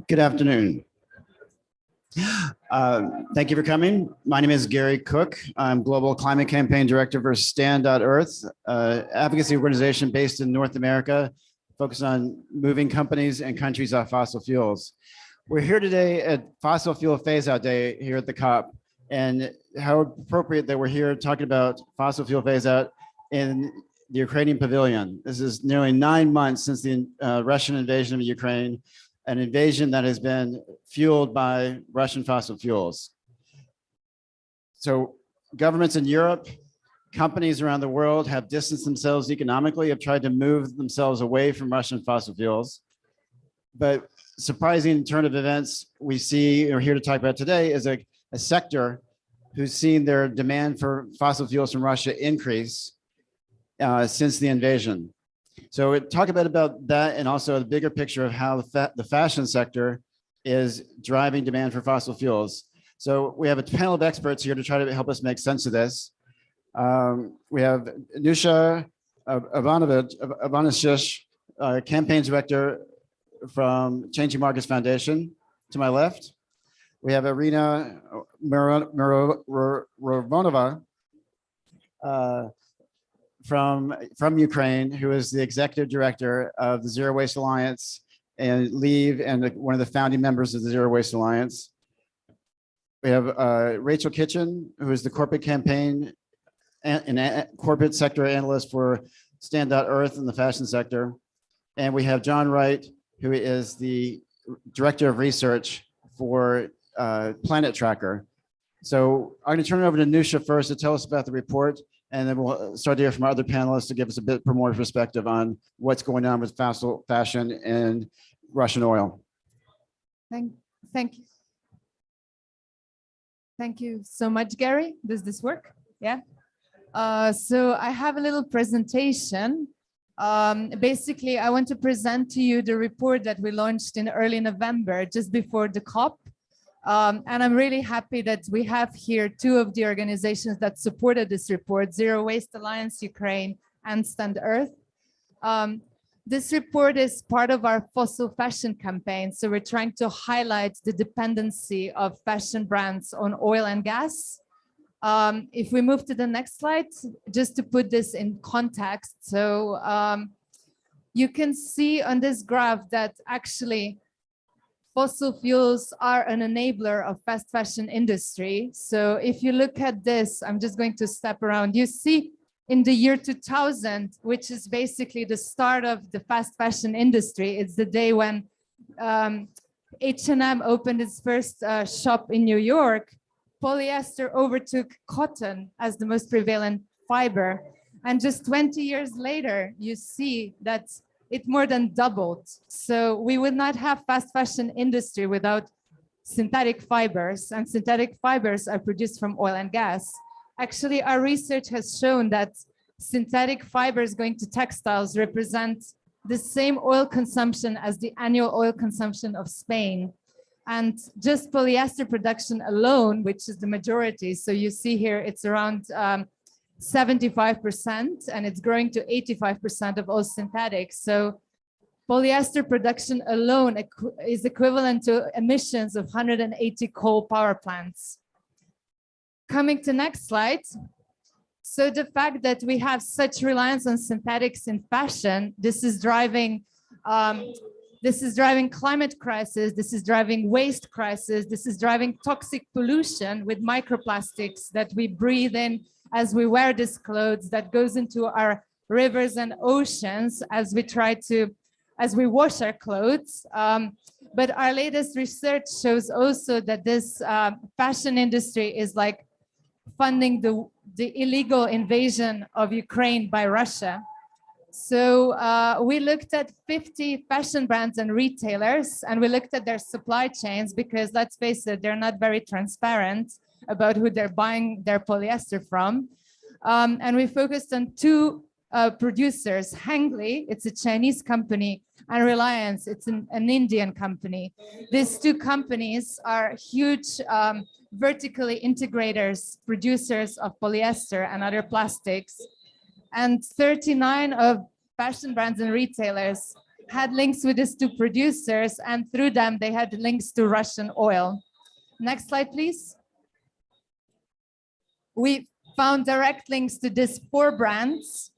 Good afternoon. Thank you for coming. My name is Gary Cook. I'm Global Climate Campaign Director for Stand.Earth, advocacy organization based in North America, focused on moving companies and countries off fossil fuels. We're here today at Fossil Fuel Phase Out Day here at the COP, and how appropriate that we're here talking about fossil fuel phase out in the Ukrainian pavilion. This is nearly 9 months since the Russian invasion of Ukraine, an invasion that has been fueled by Russian fossil fuels. So governments in Europe, companies around the world have distanced themselves economically, have tried to move themselves away from Russian fossil fuels. But surprising turn of events we see, or here to talk about today, is a sector who's seen their demand for fossil fuels from Russia increase since the invasion. So we'll talk about that, and also the bigger picture of how the fashion sector is driving demand for fossil fuels. So we have a panel of experts here to try to help us make sense of this. We have Nusha Ivanishvili, campaign director from Changing Markets Foundation, to my left. We have Irina Mironova from Ukraine, who is the executive director of the Zero Waste Alliance and LEAVE, and one of the founding members of the Zero Waste Alliance. We have Rachel Kitchen, who is the corporate campaign and corporate sector analyst for Stand.Earth in the fashion sector. And we have John Wright, who is the director of research for Planet Tracker. So I'm going to turn it over to Nusha first to tell us about the report, and then we'll start to hear from our other panelists to give us a bit more perspective on what's going on with fashion and Russian oil. Thank you. Thank you so much, Gary. Does this work? Yeah. So I have a little presentation. Basically, I want to present to you the report that we launched in early November, just before the COP. And I'm really happy that we have here two of the organizations that supported this report, Zero Waste Alliance Ukraine and Stand.Earth. This report is part of our fossil fashion campaign. So we're trying to highlight the dependency of fashion brands on oil and gas. If we move to the next slide, just to put this in context. So you can see on this graph that actually fossil fuels are an enabler of fast fashion industry. So if you look at this, I'm just going to step around. You see in the year 2000, which is basically the start of the fast fashion industry, it's the day when H&M opened its first shop in New York, polyester overtook cotton as the most prevalent fiber. And just 20 years later, you see that it more than doubled. So we would not have fast fashion industry without synthetic fibers, and synthetic fibers are produced from oil and gas. Actually, our research has shown that synthetic fibers going to textiles represent the same oil consumption as the annual oil consumption of Spain. And just polyester production alone, which is the majority, so you see here it's around 75%, and it's growing to 85% of all synthetics. So polyester production alone is equivalent to emissions of 180 coal power plants. Coming to next slide. So the fact that we have such reliance on synthetics in fashion, this is driving climate crisis, this is driving waste crisis, this is driving toxic pollution with microplastics that we breathe in as we wear these clothes, that goes into our rivers and oceans as we wash our clothes. But our latest research shows also that this fashion industry is like funding the illegal invasion of Ukraine by Russia. So we looked at 50 fashion brands and retailers, and we looked at their supply chains, because let's face it, they're not very transparent about who they're buying their polyester from. And we focused on two producers, Hengli, it's a Chinese company, and Reliance, it's an Indian company. These two companies are huge vertically integrators, producers of polyester and other plastics. And 39 of fashion brands and retailers had links with these two producers, and through them, they had links to Russian oil. Next slide, please. We found direct links to these 4 brands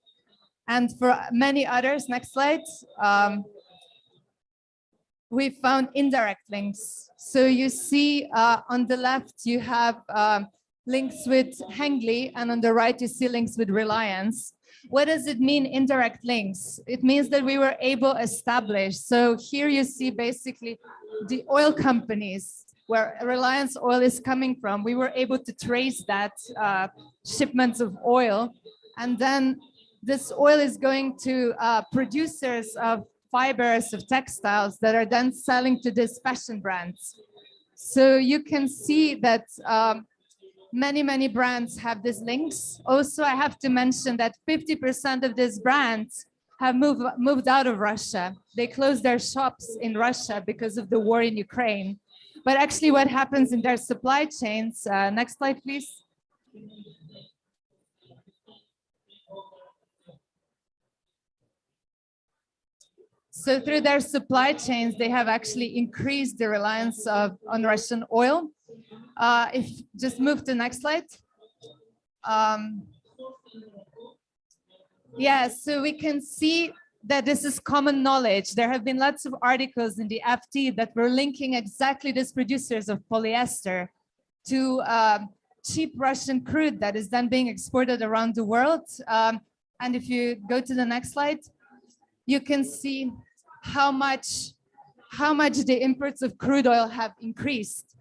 and for many others. Next slide. We found indirect links. So you see on the left, you have links with Hengli, and on the right, you see links with Reliance. What does it mean, indirect links? It means that we were able to establish. So here you see basically the oil companies where Reliance Oil is coming from. We were able to trace that shipments of oil. And then this oil is going to producers of fibers, of textiles that are then selling to these fashion brands. So you can see that many brands have these links. Also, I have to mention that 50% of these brands have moved out of Russia. They closed their shops in Russia because of the war in Ukraine. But actually what happens in their supply chains, next slide, please. So through their supply chains, they have actually increased the reliance on Russian oil. If just move to the next slide. Yeah, so we can see that this is common knowledge. There have been lots of articles in the FT that were linking exactly these producers of polyester to cheap Russian crude that is then being exported around the world. And if you go to the next slide, you can see how much the imports of crude oil have increased.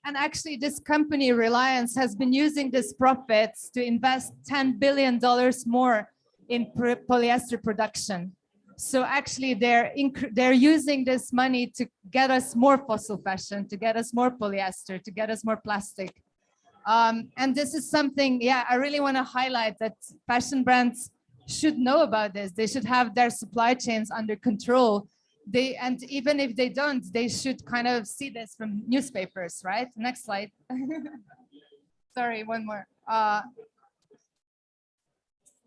And actually this company, Reliance, has been using these profits to invest $10 billion more in polyester production. So actually they're using this money to get us more fossil fashion, to get us more polyester, to get us more plastic. And this is something, yeah, I really want to highlight that fashion brands should know about this. They should have their supply chains under control. And even if they don't, they should kind of see this from newspapers, right? Next slide. Sorry, one more.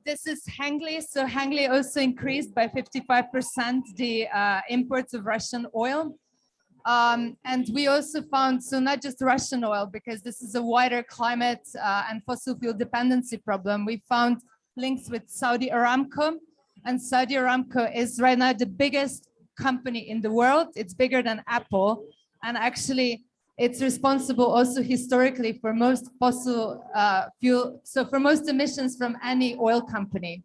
This is Hengli. So Hengli also increased by 55% the imports of Russian oil. And we also found, so not just Russian oil, because this is a wider climate and fossil fuel dependency problem. We found links with Saudi Aramco, and Saudi Aramco is right now the biggest company in the world. It's bigger than Apple, and actually it's responsible also historically for most fossil fuel, so for most emissions from any oil company.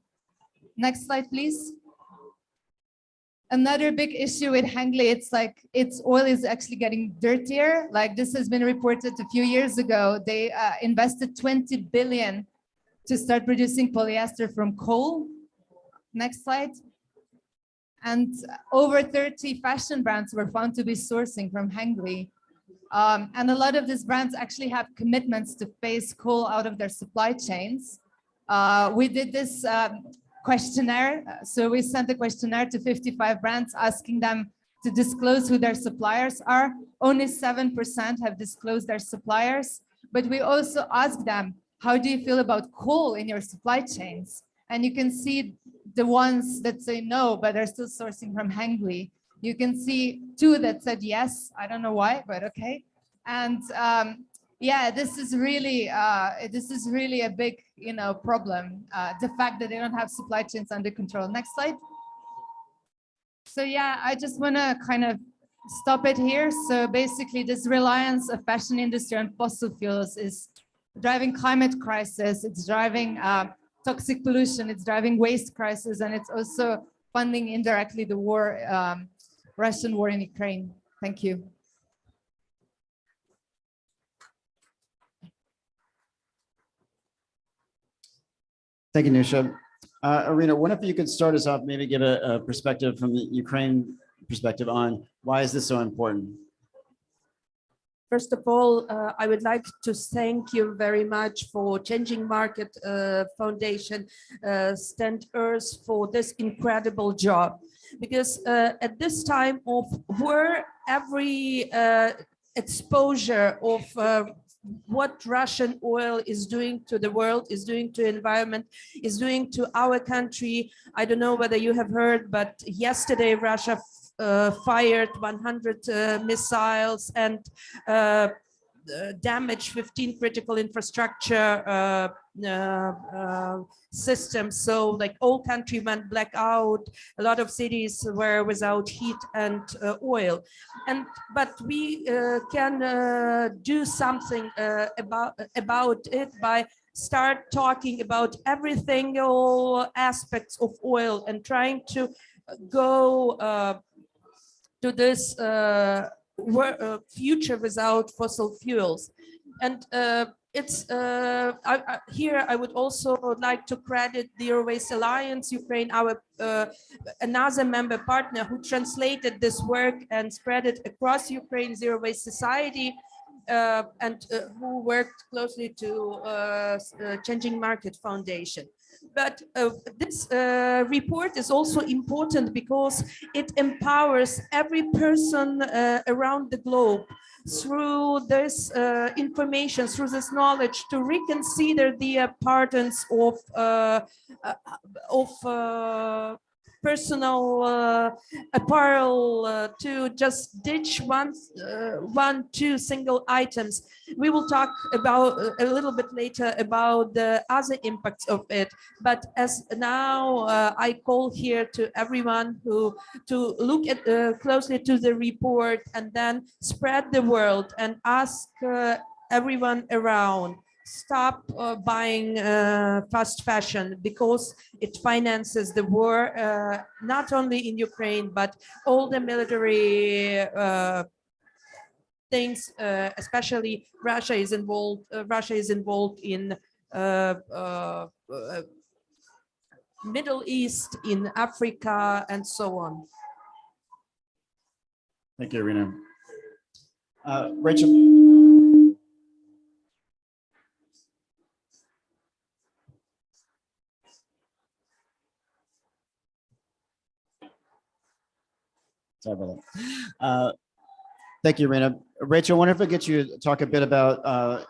Next slide, please. Another big issue with Hengli, it's like its oil is actually getting dirtier. Like this has been reported a few years ago. They invested 20 billion to start producing polyester from coal. Next slide. And over 30 fashion brands were found to be sourcing from Hengli. And a lot of these brands actually have commitments to phase coal out of their supply chains. We did this questionnaire. So we sent a questionnaire to 55 brands asking them to disclose who their suppliers are. Only 7% have disclosed their suppliers. But we also asked them, how do you feel about coal in your supply chains? And you can see the ones that say no, but are still sourcing from Hengli. You can see 2 that said yes. I don't know why, but okay. And yeah, this is really a big, problem. The fact that they don't have supply chains under control. Next slide. So yeah, I just want to kind of stop it here. So basically, this reliance of fashion industry on fossil fuels is driving climate crisis. It's driving toxic pollution. It's driving waste crisis, and it's also funding indirectly the war, Russian war in Ukraine. Thank you. Thank you, Nusha. Irina, what if you could start us off, maybe give a perspective from the Ukraine perspective on why is this so important? First of all, I would like to thank you very much for Changing Market Foundation, Stand Earth, for this incredible job. Because at this time of war, every exposure of what Russian oil is doing to the world, is doing to environment, is doing to our country. I don't know whether you have heard, but yesterday Russia fired 100 missiles and damaged 15 critical infrastructure systems. So like all country went blackout. A lot of cities were without heat and oil. But we can do something about it by start talking about every single aspects of oil and trying to go to this future without fossil fuels. And here I would also like to credit the Zero Waste Alliance Ukraine, our another member partner who translated this work and spread it across Ukraine, Zero Waste Society, and who worked closely to Changing Market Foundation. But this report is also important because it empowers every person around the globe through this information, through this knowledge, to reconsider the importance of personal apparel, to just ditch two single items. We will talk about a little bit later about the other impacts of it. But as now I call here to everyone to look at closely to the report and then spread the word and ask everyone around. Stop buying fast fashion because it finances the war, not only in Ukraine, but all the military things, especially Russia is involved. Russia is involved in Middle East, in Africa, and so on. Thank you, Irina. Rachel. Sorry about that. Thank you, Irina. Rachel, I wonder if I get you to talk a bit about,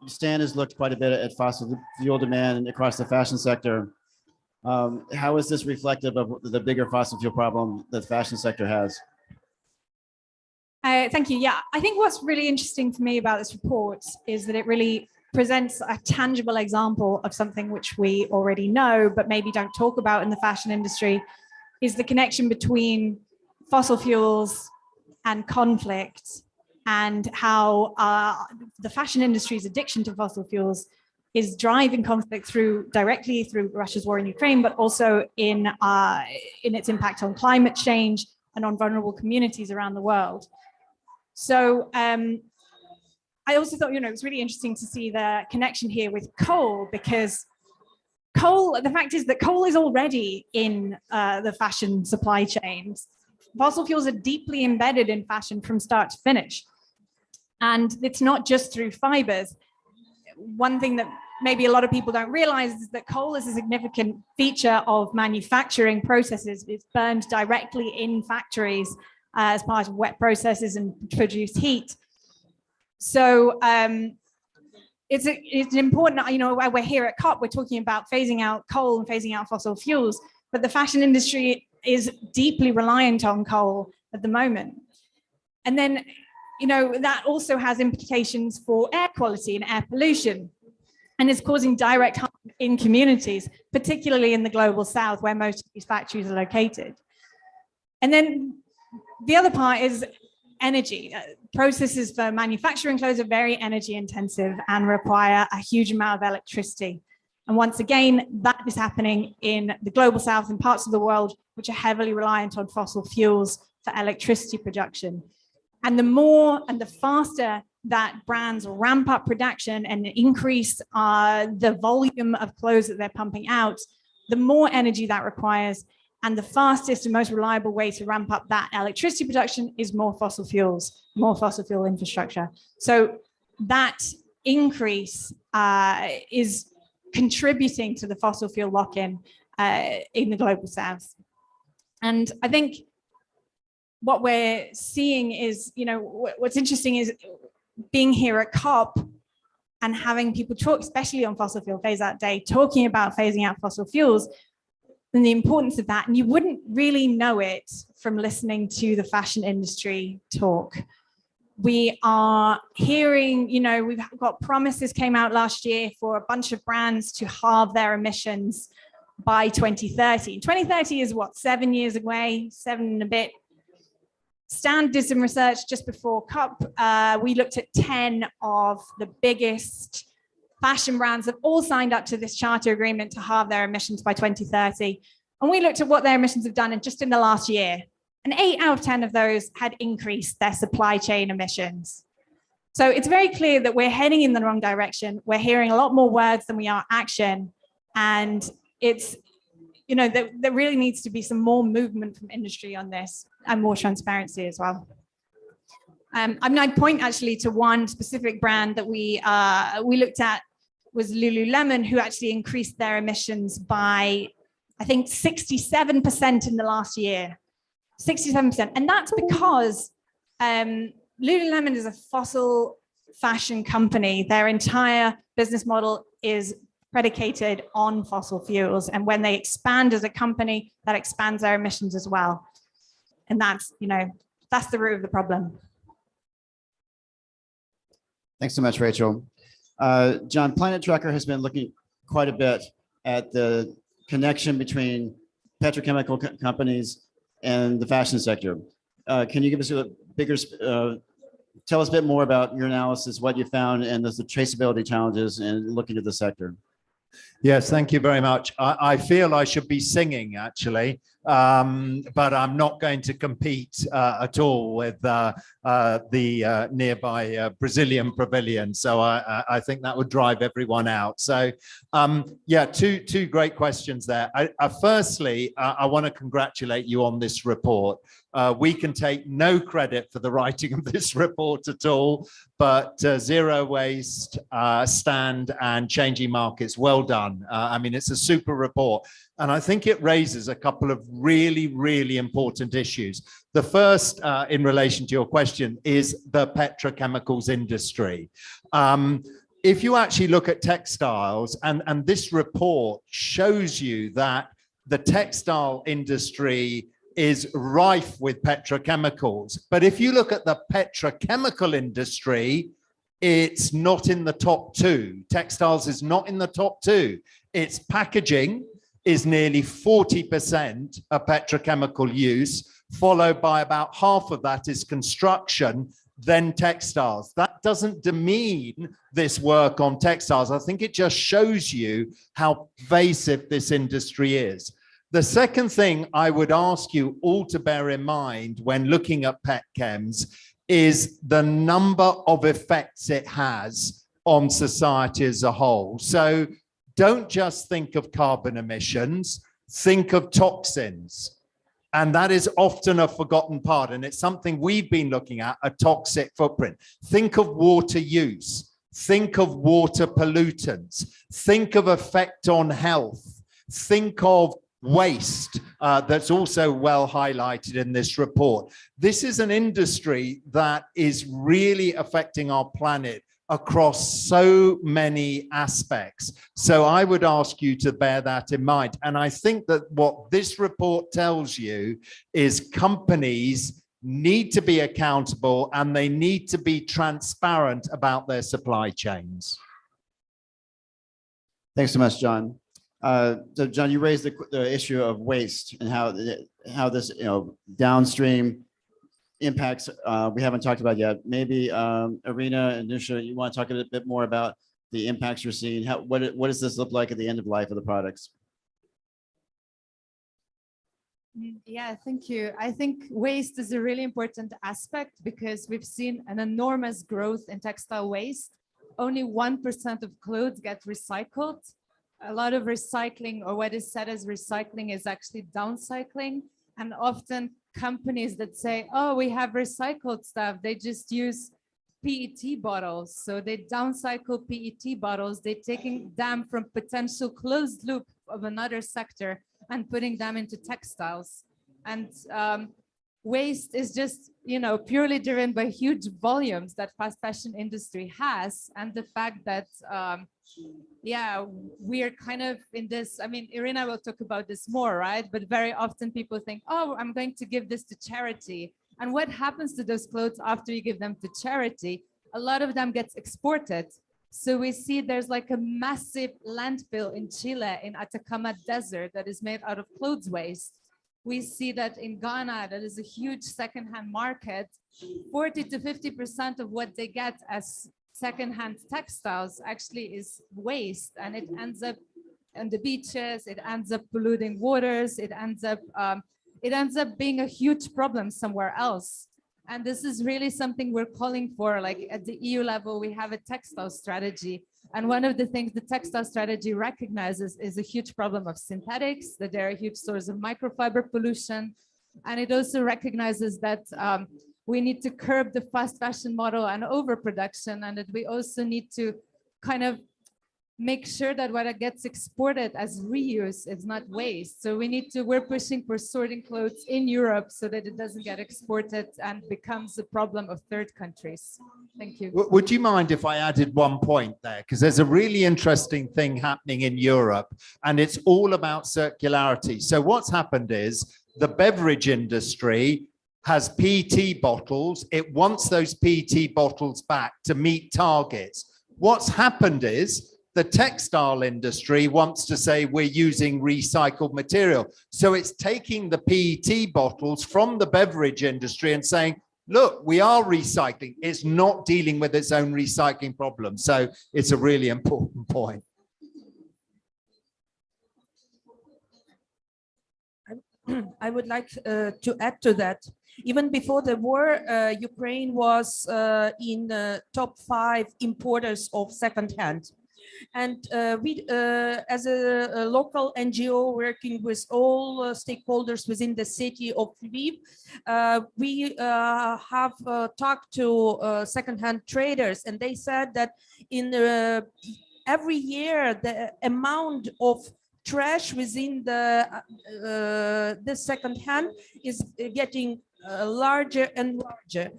Stan has looked quite a bit at fossil fuel demand across the fashion sector. How is this reflective of the bigger fossil fuel problem that the fashion sector has? Thank you. Yeah, I think what's really interesting for me about this report is that it really presents a tangible example of something which we already know, but maybe don't talk about in the fashion industry, is the connection between fossil fuels and conflict, and how the fashion industry's addiction to fossil fuels is driving conflict directly through Russia's war in Ukraine, but also in its impact on climate change and on vulnerable communities around the world. So I also thought, it's really interesting to see the connection here with coal, because the fact is that coal is already in the fashion supply chains. Fossil fuels are deeply embedded in fashion from start to finish. And it's not just through fibers. One thing that maybe a lot of people don't realize is that coal is a significant feature of manufacturing processes. It's burned directly in factories as part of wet processes and produce heat. So it's an important, while we're here at COP, we're talking about phasing out coal and phasing out fossil fuels, but the fashion industry is deeply reliant on coal at the moment. And then, that also has implications for air quality and air pollution, and is causing direct harm in communities, particularly in the global south, where most of these factories are located. And then the other part is energy. Processes for manufacturing clothes are very energy intensive and require a huge amount of electricity. And once again, that is happening in the global south and parts of the world which are heavily reliant on fossil fuels for electricity production. And the more and the faster that brands ramp up production and increase the volume of clothes that they're pumping out, the more energy that requires. And the fastest and most reliable way to ramp up that electricity production is more fossil fuels, more fossil fuel infrastructure. So that increase is contributing to the fossil fuel lock-in in the global south. And I think what we're seeing is, what's interesting is being here at COP and having people talk, especially on fossil fuel phase out day, talking about phasing out fossil fuels and the importance of that. And you wouldn't really know it from listening to the fashion industry talk. We are hearing, you know, we've got promises came out last year for a bunch of brands to halve their emissions by 2030. 2030 is what, 7 years away, 7 and a bit. Stan did some research just before COP. We looked at 10 of the biggest fashion brands have all signed up to this charter agreement to halve their emissions by 2030. And we looked at what their emissions have done just in the last year. And 8 out of 10 of those had increased their supply chain emissions. So it's very clear that we're heading in the wrong direction. We're hearing a lot more words than we are action. And it's, you know, there really needs to be some more movement from industry on this and more transparency as well. I'd point actually to one specific brand that we looked at was Lululemon, who actually increased their emissions by, I think, 67% in the last year. 67%. And that's because Lululemon is a fossil fashion company. Their entire business model is predicated on fossil fuels. And when they expand as a company, that expands their emissions as well. And that's, you know, that's the root of the problem. Thanks so much, Rachel. John, Planet Tracker has been looking quite a bit at the connection between petrochemical companies and the fashion sector. Can you give us a bigger, tell us a bit more about your analysis, what you found, and the traceability challenges in looking at the sector? Yes, thank you very much. I feel I should be singing, actually, but I'm not going to compete at all with the nearby Brazilian pavilion. So I think that would drive everyone out. So yeah, two great questions there. Firstly, I want to congratulate you on this report. We can take no credit for the writing of this report at all, but Zero Waste, Stand, and Changing Markets, well done. I mean, it's a super report. And I think it raises a couple of really, really important issues. The first, in relation to your question, is the petrochemicals industry. If you actually look at textiles, and this report shows you that the textile industry is rife with petrochemicals. But if you look at the petrochemical industry, it's not in the top 2. Textiles is not in the top 2. Its packaging is nearly 40% of petrochemical use, followed by about half of that is construction, then textiles. That doesn't demean this work on textiles. I think it just shows you how pervasive this industry is. The second thing I would ask you all to bear in mind when looking at petchems is the number of effects it has on society as a whole. So don't just think of carbon emissions, think of toxins. And that is often a forgotten part. And it's something we've been looking at, a toxic footprint. Think of water use, think of water pollutants, think of effect on health, think of waste that's also well highlighted in this report. This is an industry that is really affecting our planet across so many aspects. So I would ask you to bear that in mind. And I think that what this report tells you is companies need to be accountable and they need to be transparent about their supply chains. Thanks so much, John. So John, you raised the issue of waste and how this downstream impacts we haven't talked about yet. Maybe Irina and Nusha, you want to talk a bit more about the impacts you're seeing? What does this look like at the end of life of the products? Yeah, thank you. I think waste is a really important aspect because we've seen an enormous growth in textile waste. Only 1% of clothes get recycled. A lot of recycling, or what is said as recycling, is actually downcycling. And often companies that say, oh, we have recycled stuff, they just use PET bottles. So they downcycle PET bottles, they're taking them from potential closed loop of another sector and putting them into textiles. And waste is just, purely driven by huge volumes that fast fashion industry has, and the fact that, we are kind of in this. I mean, Irina will talk about this more, right? But very often people think, oh, I'm going to give this to charity. And what happens to those clothes after you give them to charity? A lot of them gets exported. So we see there's like a massive landfill in Chile, in Atacama Desert, that is made out of clothes waste. We see that in Ghana, that is a huge secondhand market. 40 to 50% of what they get as secondhand textiles actually is waste, and it ends up on the beaches. It ends up polluting waters. It ends up being a huge problem somewhere else. And this is really something we're calling for. Like at the EU level, we have a textile strategy. And one of the things the textile strategy recognizes is a huge problem of synthetics, that they're a huge source of microfiber pollution. And it also recognizes that we need to curb the fast fashion model and overproduction, and that we also need to kind of make sure that what gets exported as reuse is not waste. So we're pushing for sorting clothes in Europe so that it doesn't get exported and becomes a problem of third countries. Thank you. Would you mind if I added one point there? Because there's a really interesting thing happening in Europe, and it's all about circularity. So what's happened is the beverage industry has PET bottles. It wants those PET bottles back to meet targets. What's happened is the textile industry wants to say we're using recycled material. So it's taking the PET bottles from the beverage industry and saying, look, we are recycling. It's not dealing with its own recycling problem. So it's a really important point. I would like to add to that. Even before the war, Ukraine was in top 5 importers of secondhand. And we, as a local NGO working with all stakeholders within the city of Lviv, we have talked to secondhand traders, and they said that in every year the amount of trash within the secondhand is getting larger and larger,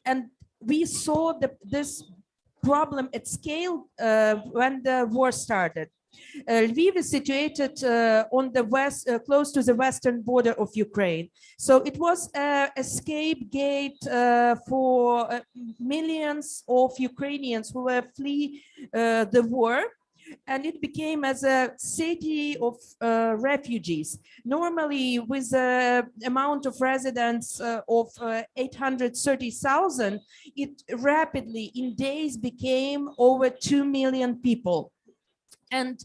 and we saw this problem at scale when the war started. Lviv is situated on the west, close to the western border of Ukraine. So it was a escape gate for millions of Ukrainians who were fleeing the war. And it became as a city of refugees. Normally, with the amount of residents of 830,000, it rapidly, in days, became over 2 million people. And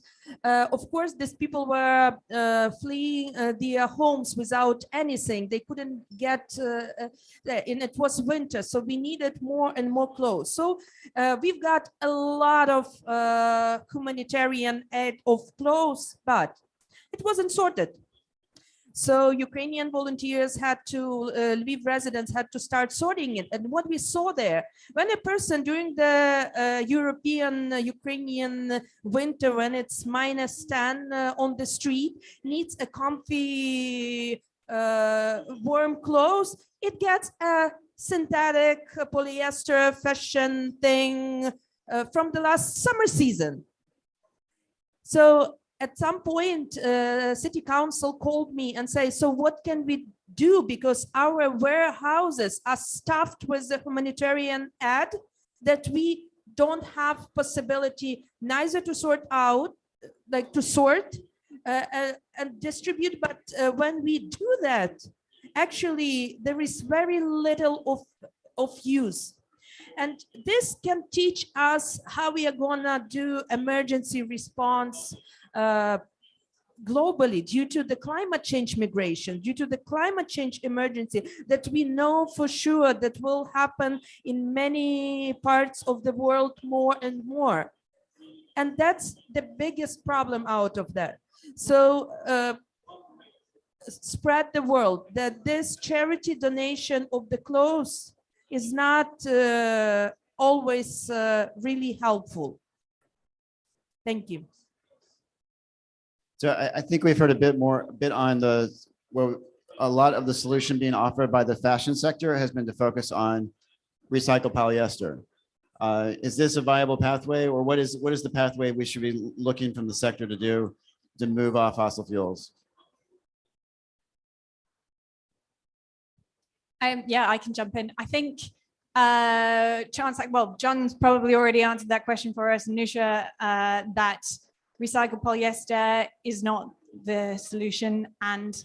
of course, these people were fleeing their homes without anything. They couldn't get, and it was winter, so we needed more and more clothes. So we've got a lot of humanitarian aid of clothes, but it wasn't sorted. So Ukrainian volunteers had to, Lviv residents had to start sorting it. And what we saw there, when a person during the Ukrainian winter, when it's -10 on the street, needs a comfy, warm clothes, it gets a synthetic polyester fashion thing from the last summer season. So at some point, city council called me and say, so what can we do? Because our warehouses are stuffed with the humanitarian aid that we don't have possibility neither to sort out, like to sort and distribute. But when we do that, actually, there is very little of use. And this can teach us how we are gonna do emergency response globally due to the climate change migration, due to the climate change emergency that we know for sure that will happen in many parts of the world more and more. And that's the biggest problem out of that. So spread the word that this charity donation of the clothes is not always really helpful. Thank you. So I think we've heard a bit on the a lot of the solution being offered by the fashion sector has been to focus on recycled polyester. Is this a viable pathway, or what is the pathway we should be looking from the sector to do to move off fossil fuels? Yeah, I can jump in. I think John's probably already answered that question for us, Nusha, that recycled polyester is not the solution. And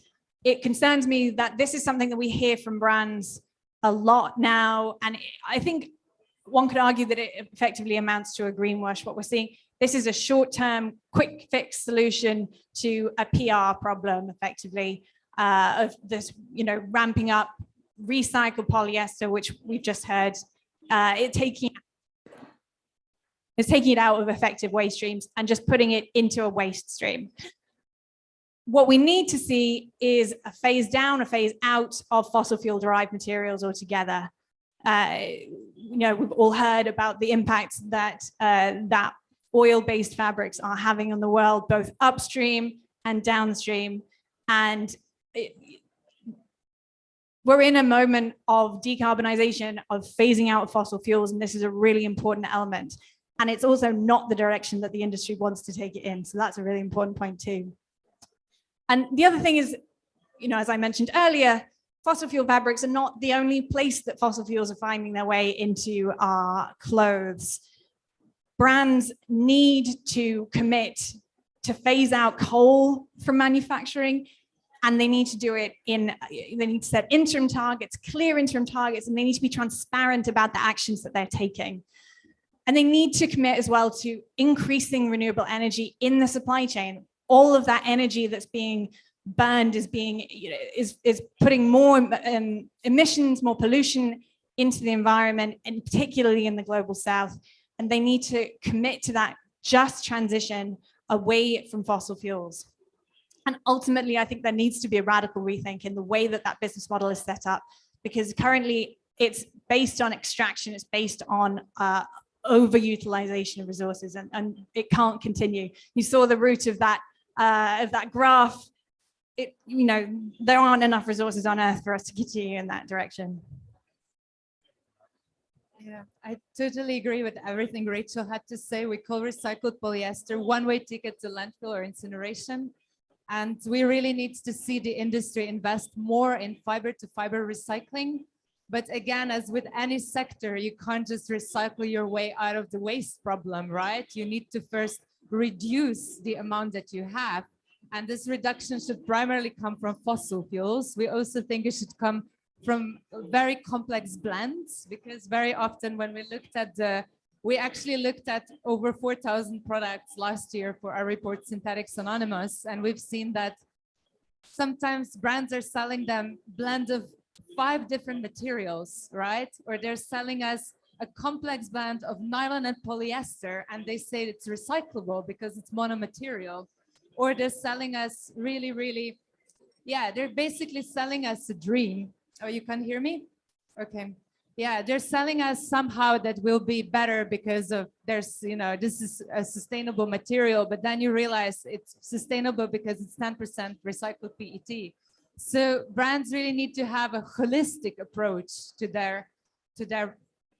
it concerns me that this is something that we hear from brands a lot now. And I think one could argue that it effectively amounts to a greenwash. What we're seeing, this is a short-term, quick fix solution to a PR problem, effectively, of this, ramping up recycled polyester, which we've just heard, it's taking it out of effective waste streams and just putting it into a waste stream. What we need to see is a phase down, a phase out of fossil fuel derived materials altogether. We've all heard about the impacts that that oil-based fabrics are having on the world, both upstream and downstream. And we're in a moment of decarbonization, of phasing out of fossil fuels, and this is a really important element. And it's also not the direction that the industry wants to take it in. So that's a really important point too. And the other thing is, as I mentioned earlier, fossil fuel fabrics are not the only place that fossil fuels are finding their way into our clothes. Brands need to commit to phase out coal from manufacturing, and they need to do it they need to set interim targets, clear interim targets, and they need to be transparent about the actions that they're taking. And they need to commit as well to increasing renewable energy in the supply chain. All of that energy that's being burned is putting more emissions, more pollution into the environment, and particularly in the global south. And they need to commit to that just transition away from fossil fuels. And ultimately, I think there needs to be a radical rethink in the way that that business model is set up, because currently it's based on extraction, it's based on overutilization of resources, and it can't continue. You saw the root of that graph. There aren't enough resources on Earth for us to continue in that direction. Yeah, I totally agree with everything Rachel had to say. We call recycled polyester one-way ticket to landfill or incineration. And we really need to see the industry invest more in fiber-to-fiber recycling. But again, as with any sector, you can't just recycle your way out of the waste problem, right? You need to first reduce the amount that you have. And this reduction should primarily come from fossil fuels. We also think it should come from very complex blends, because very often when we actually looked at over 4,000 products last year for our report Synthetics Anonymous, and we've seen that sometimes brands are selling them blend of 5 different materials, right? Or they're selling us a complex blend of nylon and polyester, and they say it's recyclable because it's monomaterial. Or they're selling us really, they're basically selling us a dream. Oh, you can hear me? Okay. Yeah, they're selling us somehow that will be better because of this is a sustainable material, but then you realize it's sustainable because it's 10% recycled PET. So brands really need to have a holistic approach to their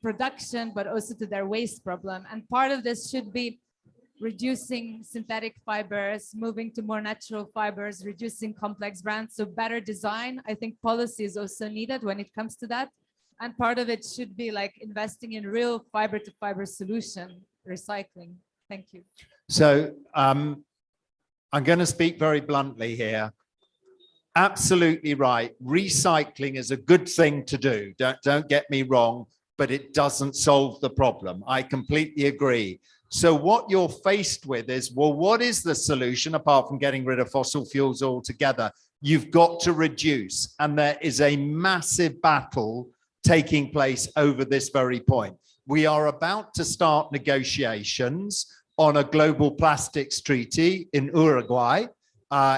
production, but also to their waste problem. And part of this should be reducing synthetic fibers, moving to more natural fibers, reducing complex brands. So better design. I think policy is also needed when it comes to that. And part of it should be like investing in real fiber to fiber solution recycling. Thank you. So I'm going to speak very bluntly here. Absolutely right. Recycling is a good thing to do. Don't get me wrong, but it doesn't solve the problem. I completely agree. So what you're faced with is, well, what is the solution apart from getting rid of fossil fuels altogether? You've got to reduce, and there is a massive battle taking place over this very point. We are about to start negotiations on a global plastics treaty in Uruguay.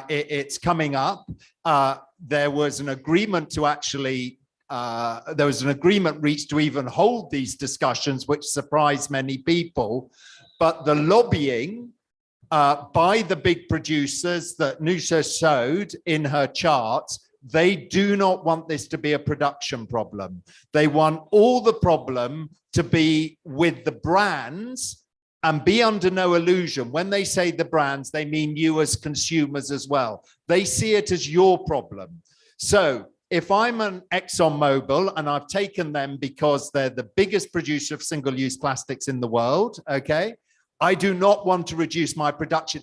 It's coming up. There was an agreement to reached to even hold these discussions, which surprised many people. But the lobbying by the big producers that Nusha showed in her charts, They do not want this to be a production problem. They want all the problem to be with the brands, and be under no illusion. When they say the brands, they mean you as consumers as well. They see it as your problem. So if I'm an ExxonMobil and I've taken them because they're the biggest producer of single-use plastics in the world, okay, I do not want to reduce my production.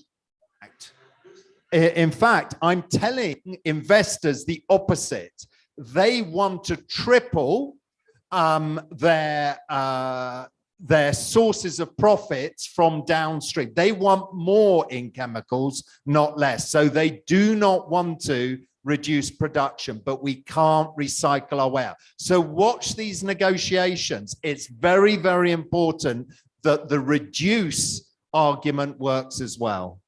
In fact, I'm telling investors the opposite. They want to triple their sources of profits from downstream. They want more in chemicals, not less. So they do not want to reduce production, but we can't recycle our way out. So watch these negotiations. It's very, very important that the reduce argument works as well.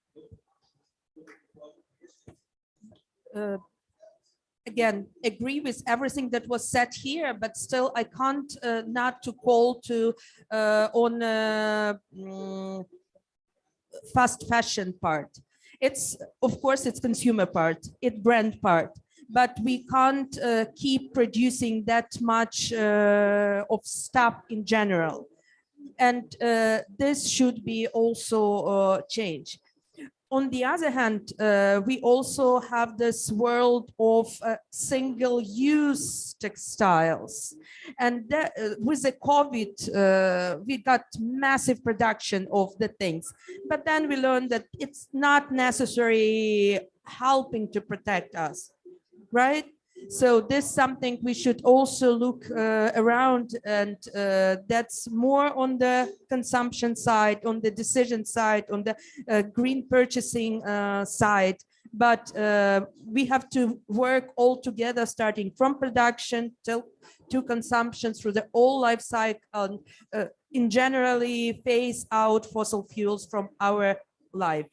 Again, agree with everything that was said here, but still I can't not to call to on fast fashion part. It's, of course, it's consumer part, it's brand part, but we can't keep producing that much of stuff in general. And this should be also changed. On the other hand, we also have this world of single-use textiles. And that, with the COVID, we got massive production of the things. But then we learned that it's not necessarily helping to protect us, right? So this is something we should also look around, and that's more on the consumption side, on the decision side, on the green purchasing side. But we have to work all together, starting from production to consumption through the whole life cycle, in generally phase out fossil fuels from our life.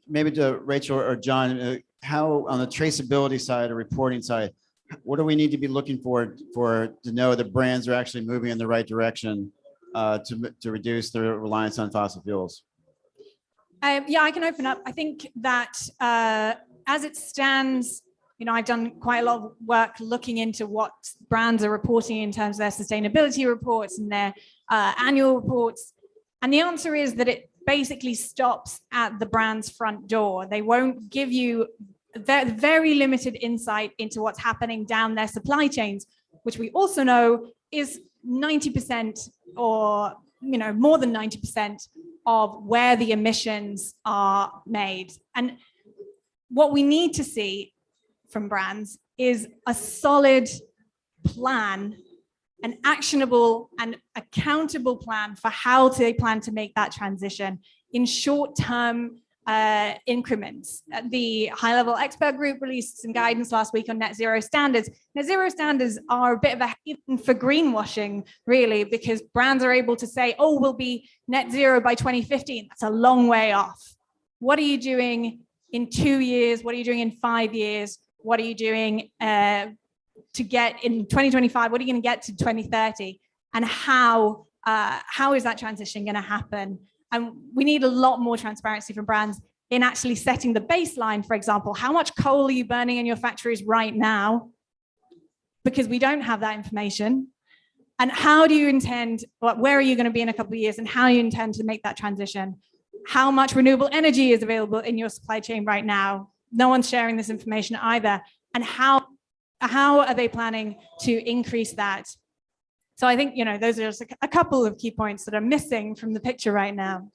Maybe to Rachel or John, how on the traceability side or reporting side, what do we need to be looking for to know that brands are actually moving in the right direction to reduce their reliance on fossil fuels? Yeah, I can open up. I think that as it stands, you know, I've done quite a lot of work looking into what brands are reporting in terms of their sustainability reports and their annual reports. And the answer is that it basically stops at the brand's front door. They won't give you very limited insight into what's happening down their supply chains, which we also know is 90% or, you know, more than 90% of where the emissions are made. And what we need to see from brands is a solid plan, an actionable and accountable plan for how they plan to make that transition in short-term increments. The high-level expert group released some guidance last week on net zero standards. Net zero standards are a bit of a haven for greenwashing, really, because brands are able to say, oh, we'll be net zero by 2050. That's a long way off. What are you doing in 2 years? What are you doing in 5 years? What are you doing to get in 2025? What are you going to get to 2030? And how is that transition going to happen? And we need a lot more transparency from brands in actually setting the baseline. For example, how much coal are you burning in your factories right now? Because we don't have that information. And how do you intend, where are you going to be in a couple of years, and how you intend to make that transition? How much renewable energy is available in your supply chain right now? No one's sharing this information either. And how are they planning to increase that? So I think, you know, those are just a couple of key points that are missing from the picture right now.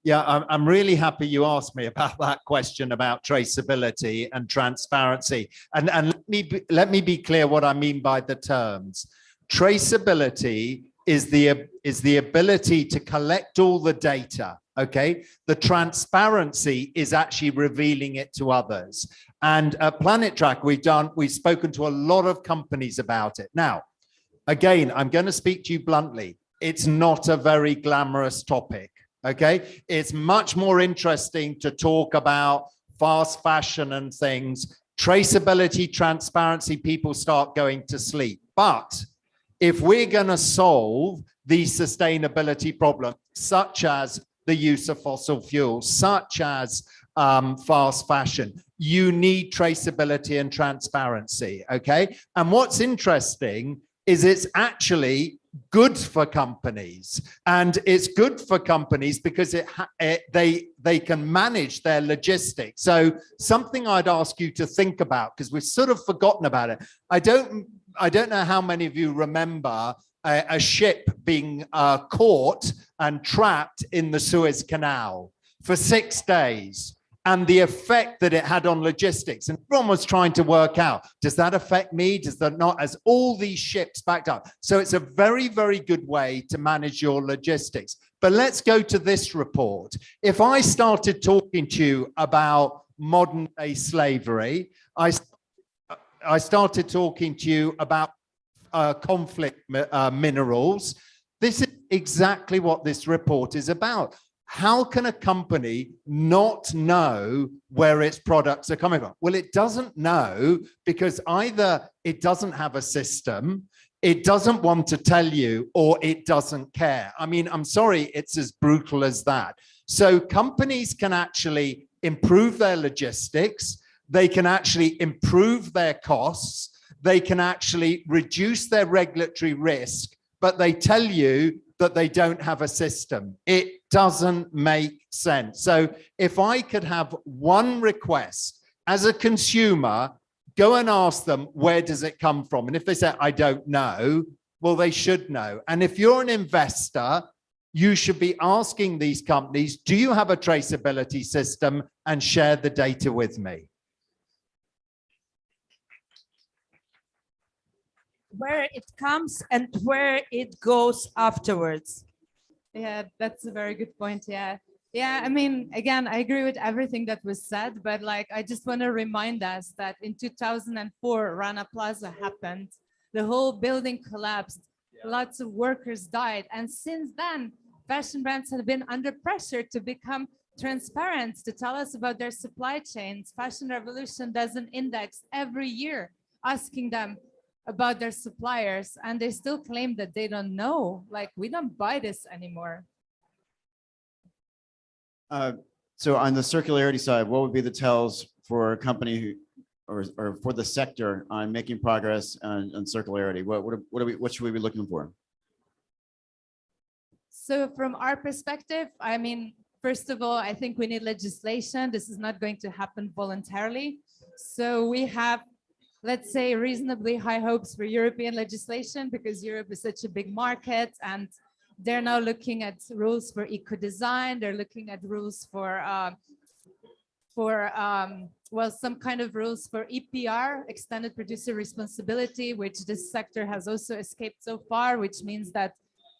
Yeah, I'm really happy you asked me about that question about traceability and transparency. And let me be clear what I mean by the terms. Traceability is the ability to collect all the data. Okay, the transparency is actually revealing it to others. And at Planet Track, we've spoken to a lot of companies about it. Now, again, I'm going to speak to you bluntly. It's not a very glamorous topic. Okay, it's much more interesting to talk about fast fashion and things. Traceability, transparency, people start going to sleep. But if we're going to solve these sustainability problems, such as the use of fossil fuels, such as fast fashion. You need traceability and transparency, okay? And what's interesting is it's actually good for companies, and it's good for companies because they can manage their logistics. So something I'd ask you to think about, because we've sort of forgotten about it. I don't know how many of you remember a ship being caught and trapped in the Suez Canal for 6 days, and the effect that it had on logistics. And everyone was trying to work out, does that affect me? Does that not? As all these ships backed up. So it's a very, very good way to manage your logistics. But let's go to this report. If I started talking to you about modern day slavery, I started talking to you about conflict minerals. This is exactly what this report is about. How can a company not know where its products are coming from? Well, it doesn't know because either it doesn't have a system, it doesn't want to tell you, or it doesn't care. I mean, I'm sorry, it's as brutal as that. So companies can actually improve their logistics, they can actually improve their costs, they can actually reduce their regulatory risk, but they tell you that they don't have a system. It doesn't make sense. So if I could have one request as a consumer, go and ask them, where does it come from? And if they say, I don't know, well, they should know. And if you're an investor, you should be asking these companies, do you have a traceability system, and share the data with me. Where it comes and where it goes afterwards. Yeah, that's a very good point. Yeah. Yeah, I mean, again, I agree with everything that was said, but like, I just want to remind us that in 2004, Rana Plaza happened. The whole building collapsed. Lots of workers died. And since then, fashion brands have been under pressure to become transparent, to tell us about their supply chains. Fashion Revolution does an index every year asking them about their suppliers, and they still claim that they don't know. Like, we don't buy this anymore. So on the circularity side, what would be the tells for a company who, or for the sector on making progress on circularity? What should we be looking for? So from our perspective, I mean, first of all, I think we need legislation. This is not going to happen voluntarily. So we have, let's say, reasonably high hopes for European legislation, because Europe is such a big market, and they're now looking at rules for eco-design. They're looking at rules for well, some kind of rules for EPR, extended producer responsibility, which this sector has also escaped so far, which means that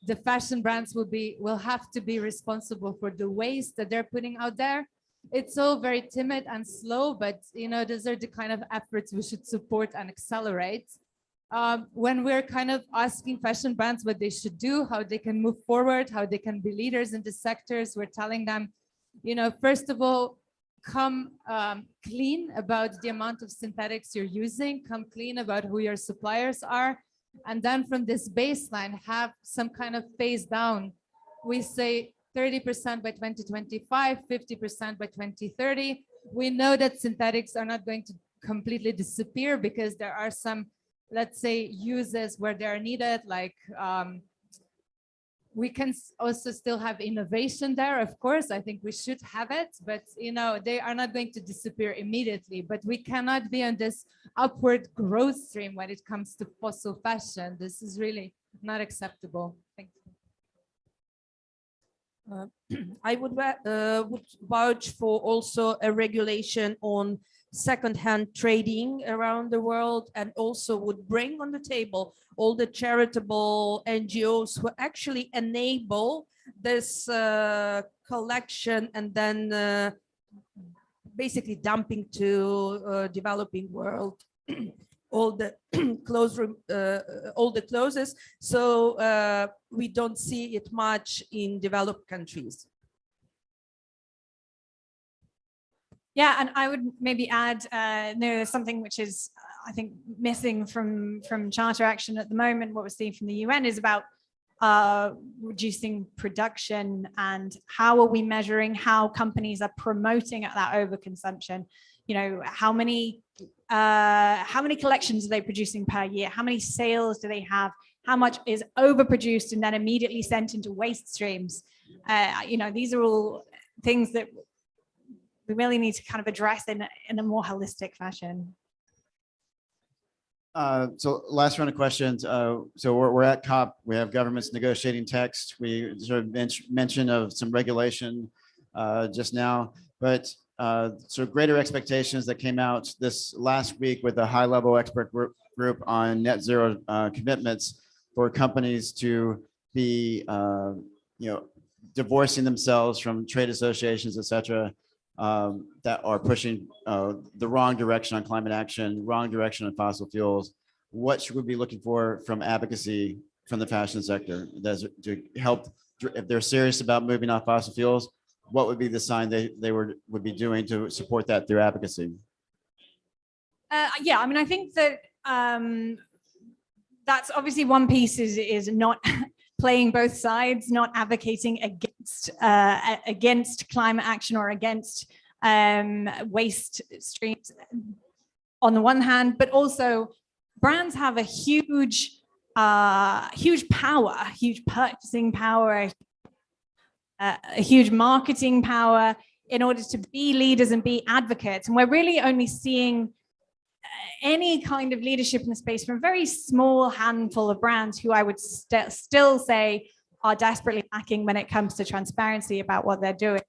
the fashion brands will have to be responsible for the waste that they're putting out there. It's all very timid and slow, but you know, those are the kind of efforts we should support and accelerate. When we're kind of asking fashion brands what they should do, how they can move forward, how they can be leaders in the sectors, we're telling them, you know, first of all, come clean about the amount of synthetics you're using, come clean about who your suppliers are, and then from this baseline, have some kind of phase down. We say 30% by 2025, 50% by 2030. We know that synthetics are not going to completely disappear, because there are some, let's say, uses where they are needed, like we can also still have innovation there. Of course, I think we should have it, but you know, they are not going to disappear immediately. But we cannot be on this upward growth stream when it comes to fossil fashion. This is really not acceptable. Thank you. I would vouch for also a regulation on second-hand trading around the world, and also would bring on the table all the charitable NGOs who actually enable this collection and then basically dumping to developing world all the clothes. So we don't see it much in developed countries. Yeah, and I would maybe add, there's something which is, I think, missing from Charter Action at the moment. What we're seeing from the UN is about reducing production, and how are we measuring how companies are promoting that overconsumption? You know, how many collections are they producing per year? How many sales do they have? How much is overproduced and then immediately sent into waste streams? You know, these are all things that we really need to kind of address in a more holistic fashion. So last round of questions. So we're at COP. We have governments negotiating text. We sort of mention of some regulation just now, but sort of greater expectations that came out this last week with a high-level expert group on net zero commitments for companies to be, you know, divorcing themselves from trade associations, et cetera, that are pushing the wrong direction on climate action, wrong direction on fossil fuels. What should we be looking for from advocacy from the fashion sector to help, if they're serious about moving off fossil fuels? What would be the sign they would be doing to support that through advocacy? Yeah, I mean, I think that that's obviously one piece is not playing both sides, not advocating against climate action or against waste streams on the one hand, but also brands have a huge power, huge purchasing power, a huge marketing power in order to be leaders and be advocates. And we're really only seeing any kind of leadership in the space from a very small handful of brands who I would still say are desperately lacking when it comes to transparency about what they're doing.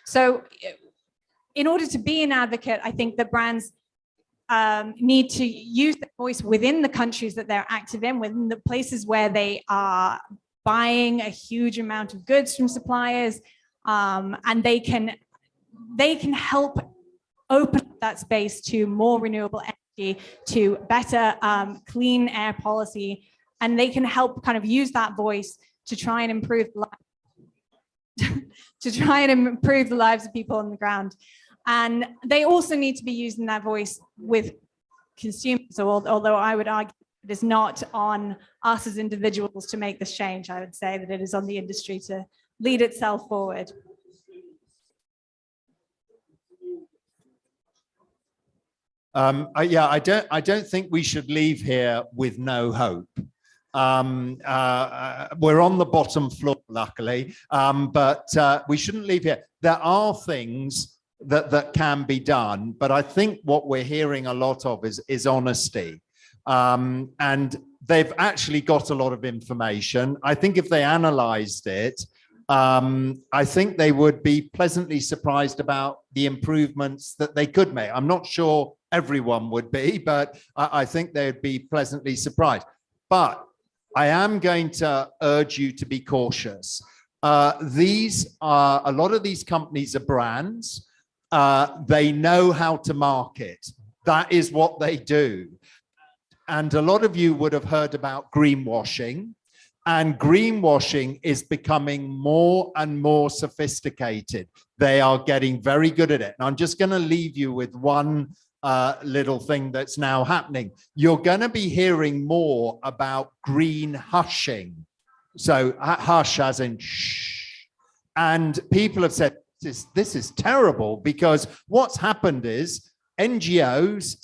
So in order to be an advocate, I think that brands need to use their voice within the countries that they're active in, within the places where they are buying a huge amount of goods from suppliers, and they can help open up that space to more renewable energy, to better clean air policy, and they can help kind of use that voice to try and improve the lives of people on the ground. And they also need to be using that voice with consumers. So although I would argue it is not on us as individuals to make this change, I would say that it is on the industry to lead itself forward. Yeah, I don't think we should leave here with no hope. We're on the bottom floor, luckily, but we shouldn't leave here. There are things that can be done, but I think what we're hearing a lot of is honesty. And they've actually got a lot of information. I think if they analyzed it, I think they would be pleasantly surprised about the improvements that they could make. I'm not sure everyone would be, but I think they'd be pleasantly surprised. But I am going to urge you to be cautious. A lot of these companies are brands. They know how to market. That is what they do. And a lot of you would have heard about greenwashing. And greenwashing is becoming more and more sophisticated. They are getting very good at it. And I'm just going to leave you with one little thing that's now happening. You're going to be hearing more about green hushing. So hush as in shh. And people have said, this is terrible, because what's happened is NGOs,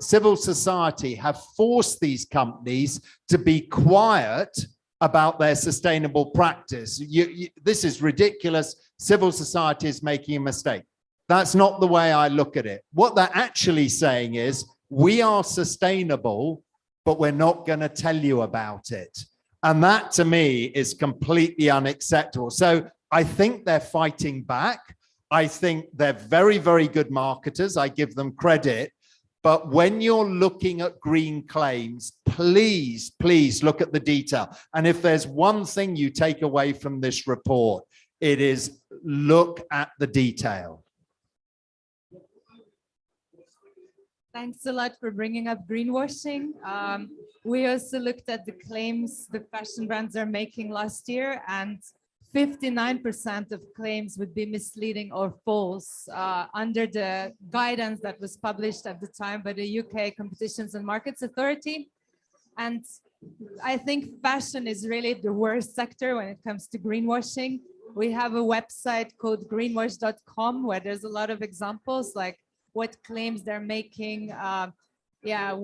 civil society have forced these companies to be quiet about their sustainable practice. This is ridiculous. Civil society is making a mistake. That's not the way I look at it. What they're actually saying is, we are sustainable, but we're not going to tell you about it. And that to me is completely unacceptable. So I think they're fighting back. I think they're very, very good marketers. I give them credit. But when you're looking at green claims, please, please look at the detail. And if there's one thing you take away from this report, it is look at the detail. Thanks a lot for bringing up greenwashing. We also looked at the claims the fashion brands are making last year, and 59% of claims would be misleading or false under the guidance that was published at the time by the UK Competitions and Markets Authority. And I think fashion is really the worst sector when it comes to greenwashing. We have a website called greenwash.com where there's a lot of examples like what claims they're making,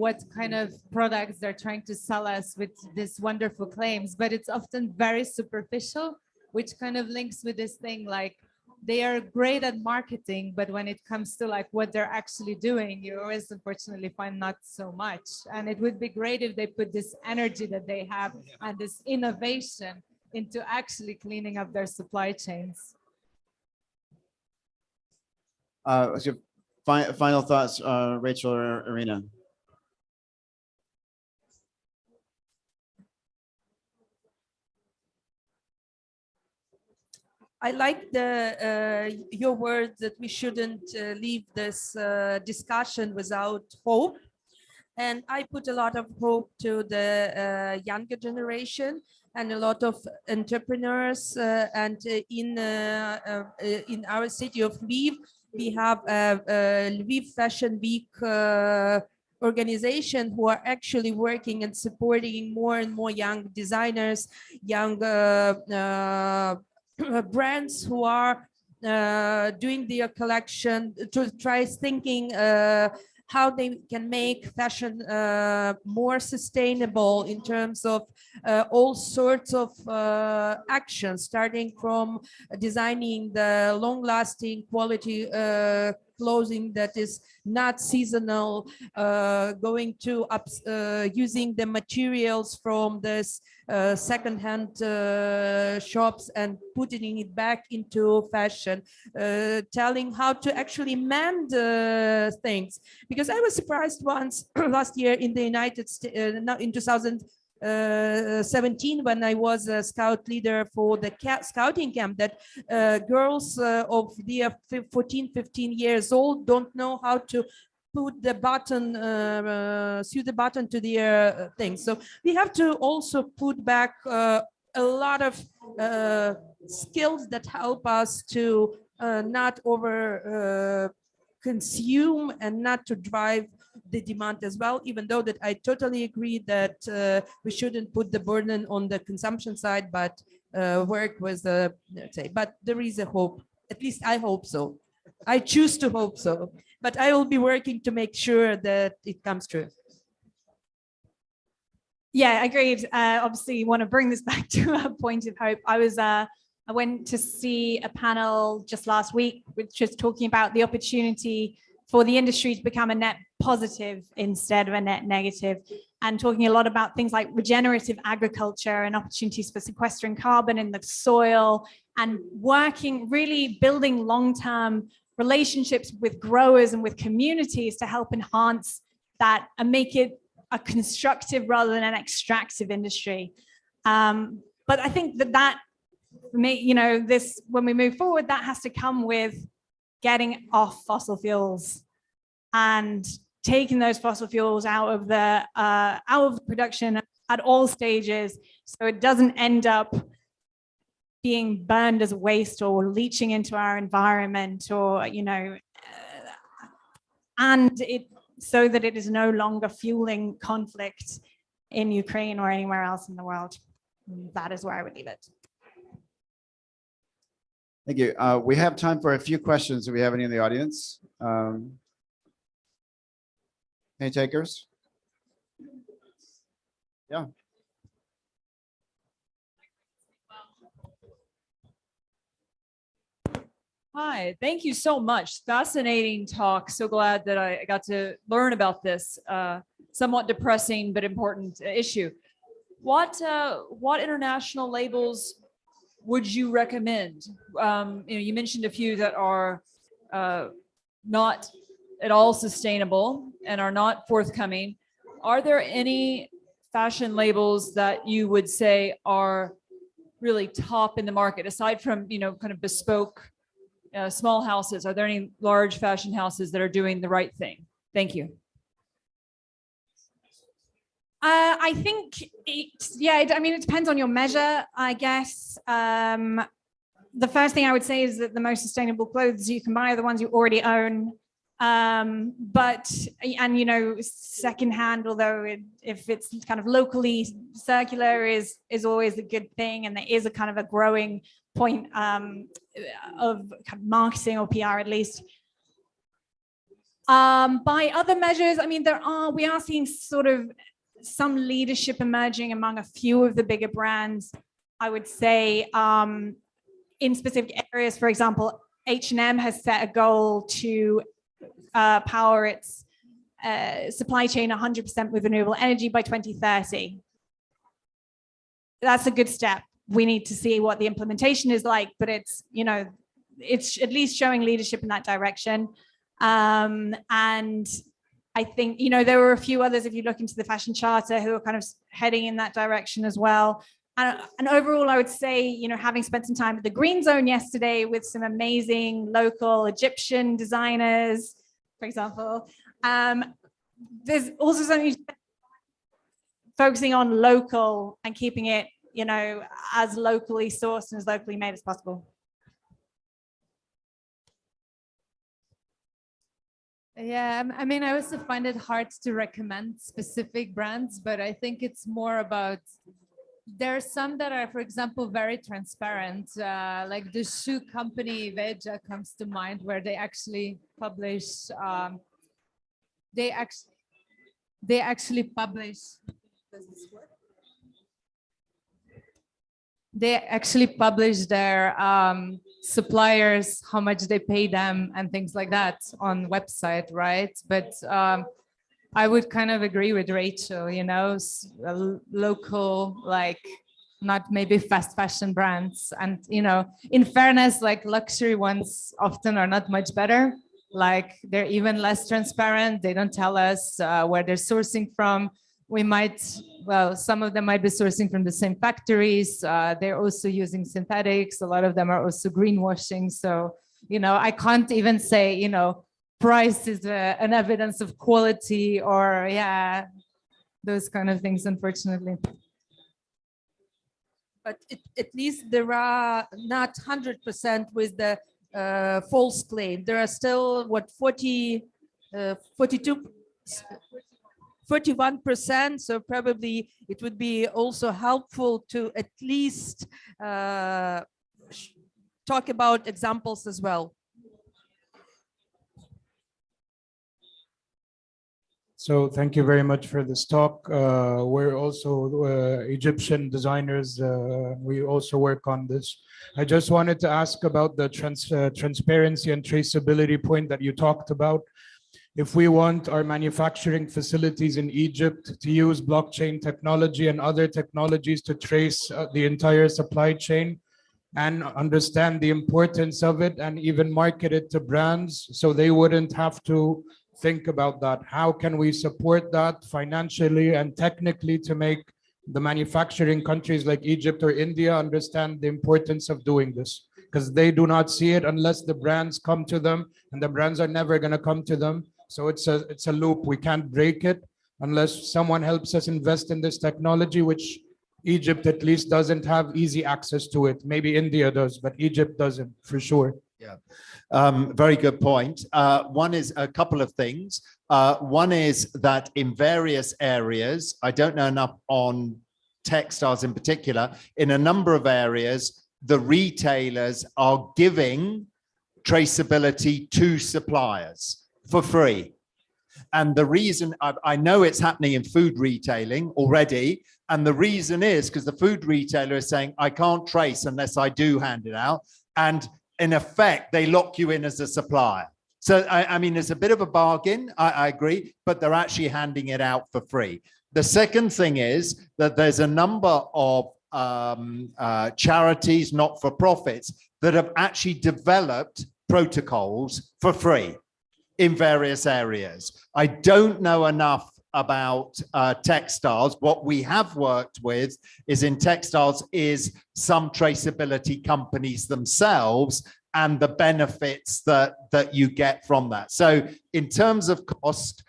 what kind of products they're trying to sell us with these wonderful claims, but it's often very superficial, which kind of links with this thing like they are great at marketing, but when it comes to like what they're actually doing, you always unfortunately find not so much. And it would be great if they put this energy that they have and this innovation into actually cleaning up their supply chains. So final thoughts, Rachel or Irina? I like your word that we shouldn't leave this discussion without hope. And I put a lot of hope to the younger generation and a lot of entrepreneurs. And in our city of Lviv, we have a Lviv Fashion Week organization who are actually working and supporting more and more young designers, young brands who are doing their collection to try thinking how they can make fashion more sustainable in terms of all sorts of actions, starting from designing the long-lasting quality clothing that is not seasonal, going to using the materials from this second-hand shops and putting it back into fashion, telling how to actually mend things. Because I was surprised once last year in the United States, in 2017, when I was a scout leader for the scouting camp, that girls of the 14, 15 years old don't know how to put the button, sew the button to their thing. So we have to also put back a lot of skills that help us to not over consume and not to drive the demand as well, even though that I totally agree that we shouldn't put the burden on the consumption side, but work with the, let's say, but there is a hope. At least I hope so. I choose to hope so, but I will be working to make sure that it comes true. Yeah, agreed. Obviously, you want to bring this back to a point of hope. I went to see a panel just last week, which is talking about the opportunity for the industry to become a net positive instead of a net negative, and talking a lot about things like regenerative agriculture and opportunities for sequestering carbon in the soil, and working, really building long-term relationships with growers and with communities to help enhance that and make it a constructive rather than an extractive industry. But I think that this, when we move forward, that has to come with getting off fossil fuels and taking those fossil fuels out of the production at all stages, so it doesn't end up being burned as waste or leaching into our environment, or and it so that it is no longer fueling conflict in Ukraine or anywhere else in the world. That is where I would leave it. Thank you. We have time for a few questions. Do we have any in the audience? Any takers? Yeah. Hi, thank you so much. Fascinating talk. So glad that I got to learn about this somewhat depressing but important issue. What international labels would you recommend? You mentioned a few that are not at all sustainable and are not forthcoming. Are there any fashion labels that you would say are really top in the market, aside from kind of bespoke small houses? Are there any large fashion houses that are doing the right thing? Thank you. I think it depends on your measure, I guess. The first thing I would say is that the most sustainable clothes you can buy are the ones you already own. But, and, you know, secondhand, although if it's kind of locally circular is always a good thing. And there is a kind of a growing point of kind of marketing or PR at least. By other measures, I mean, we are seeing sort of some leadership emerging among a few of the bigger brands, I would say, in specific areas. For example, H&M has set a goal to power its supply chain 100% with renewable energy by 2030. That's a good step. We need to see what the implementation is like, but it's, you know, it's at least showing leadership in that direction. And I think, you know, there were a few others, if you look into the Fashion Charter, who are kind of heading in that direction as well. And overall, I would say, you know, having spent some time at the Green Zone yesterday with some amazing local Egyptian designers, for example, there's also something focusing on local and keeping it, you know, as locally sourced and as locally made as possible. Yeah, I mean, I also find it hard to recommend specific brands, but I think it's more about, there are some that are, for example, very transparent, like the shoe company Veja comes to mind, where they actually publish, they actually publish, does this work? They actually publish their suppliers, how much they pay them and things like that on website, right? But I would kind of agree with Rachel, you know, local, like not maybe fast fashion brands. And, you know, in fairness, like luxury ones often are not much better. Like they're even less transparent. They don't tell us where they're sourcing from. We might, well, some of them might be sourcing from the same factories. They're also using synthetics. A lot of them are also greenwashing. So, you know, I can't even say, you know, price is an evidence of quality or, yeah, those kind of things, unfortunately. But at least there are not 100% with the false claim. There are still, what, 41%, so probably it would be also helpful to at least talk about examples as well. So thank you very much for this talk. We're also Egyptian designers. We also work on this. I just wanted to ask about the transparency and traceability point that you talked about. If we want our manufacturing facilities in Egypt to use blockchain technology and other technologies to trace the entire supply chain and understand the importance of it and even market it to brands so they wouldn't have to think about that, how can we support that financially and technically to make the manufacturing countries like Egypt or India understand the importance of doing this? Because they do not see it unless the brands come to them, and the brands are never going to come to them. So it's a loop. We can't break it unless someone helps us invest in this technology, which Egypt at least doesn't have easy access to it. Maybe India does, but Egypt doesn't for sure. Yeah, very good point. One is a couple of things. One is that in various areas, I don't know enough on textiles in particular, in a number of areas, the retailers are giving traceability to suppliers for free. And the reason, I know it's happening in food retailing already, and the reason is because the food retailer is saying, I can't trace unless I do hand it out. And in effect, they lock you in as a supplier. So, I mean, it's a bit of a bargain, I agree, but they're actually handing it out for free. The second thing is that there's a number of charities, not-for-profits, that have actually developed protocols for free in various areas. I don't know enough about textiles. What we have worked with is in textiles is some traceability companies themselves and the benefits that you get from that. So in terms of cost,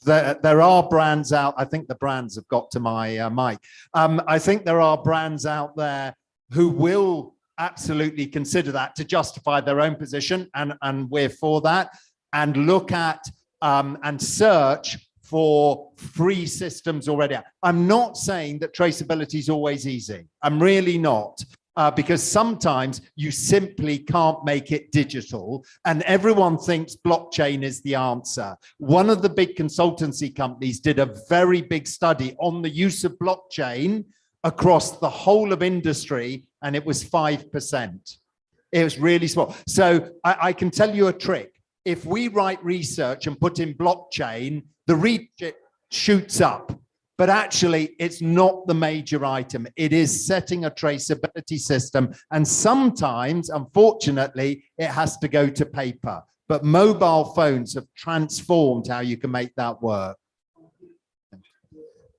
there are brands out. I think the brands have got to my mic. I think there are brands out there who will absolutely consider that to justify their own position, and we're for that, and look at and search for free systems already. I'm not saying that traceability is always easy. I'm really not. Because sometimes you simply can't make it digital, and everyone thinks blockchain is the answer. One of the big consultancy companies did a very big study on the use of blockchain across the whole of industry, and it was 5%. It was really small. So I can tell you a trick. If we write research and put in blockchain, the reach shoots up. But actually, it's not the major item. It is setting a traceability system. And sometimes, unfortunately, it has to go to paper. But mobile phones have transformed how you can make that work.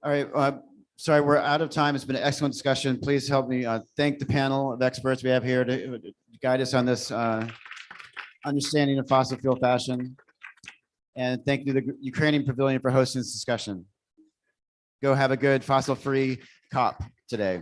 All right. Sorry, we're out of time. It's been an excellent discussion. Please help me thank the panel of experts we have here to guide us on this understanding of fossil fuel fashion. And thank you to the Ukrainian Pavilion for hosting this discussion. Go have a good fossil-free COP today.